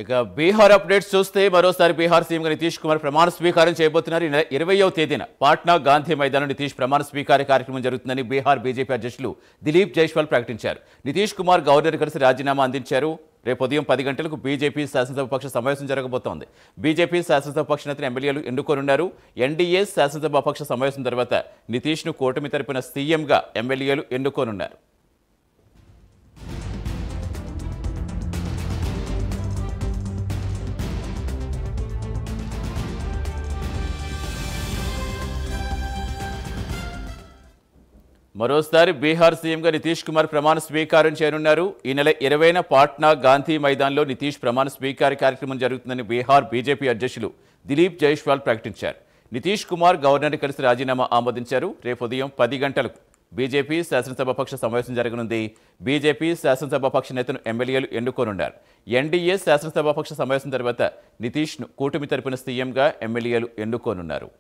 ఇక బీహార్ అప్డేట్స్ చూస్తే మరోసారి బీహార్ సీఎంగా నితీష్ కుమార్ ప్రమాణ స్వీకారం చేయబోతున్నారు. ఈ నెల 20వ తేదీన పాట్నా గాంధీ మైదానం నితీష్ ప్రమాణ స్వీకార కార్యక్రమం జరుగుతుందని బీహార్ బీజేపీ అధ్యక్షులు దిలీప్ జైస్వాల్ ప్రకటించారు. నితీష్ కుమార్ గవర్నర్ కలిసి రాజీనామా అందించారు. రేపు ఉదయం 10 గంటలకు బీజేపీ శాసనసభ పక్ష సమావేశం జరగబోతోంది. బీజేపీ శాసనసభ పక్ష నేతను ఎమ్మెల్యేలు ఎన్నుకోనున్నారు. ఎన్డీఏ శాసనసభ పక్ష సమావేశం తర్వాత నితీష్ను కూటమి తరపున సీఎంగా ఎమ్మెల్యేలు ఎన్నుకోనున్నారు. మరోసారి బీహార్ సీఎంగా నితీష్ కుమార్ ప్రమాణ స్వీకారం చేయనున్నారు. ఈ నెల 20న పాట్నా గాంధీ మైదాన్లో నితీష్ ప్రమాణ స్వీకార కార్యక్రమం జరుగుతుందని బీహార్ బీజేపీ అధ్యక్షులు దిలీప్ జైస్వాల్ ప్రకటించారు. నితీష్ కుమార్ గవర్నర్ని కలిసి రాజీనామా ఆమోదించారు. రేపు ఉదయం 10 గంటలకు బీజేపీ శాసనసభ పక్ష సమావేశం జరగనుంది. బీజేపీ శాసనసభ పక్ష నేతను ఎమ్మెల్యేలు ఎన్నుకోనున్నారు. ఎన్డీఏ శాసనసభ పక్ష సమావేశం తర్వాత నితీష్ను కూటమి తరపున సీఎంగా ఎమ్మెల్యేలు ఎన్నుకోనున్నారు.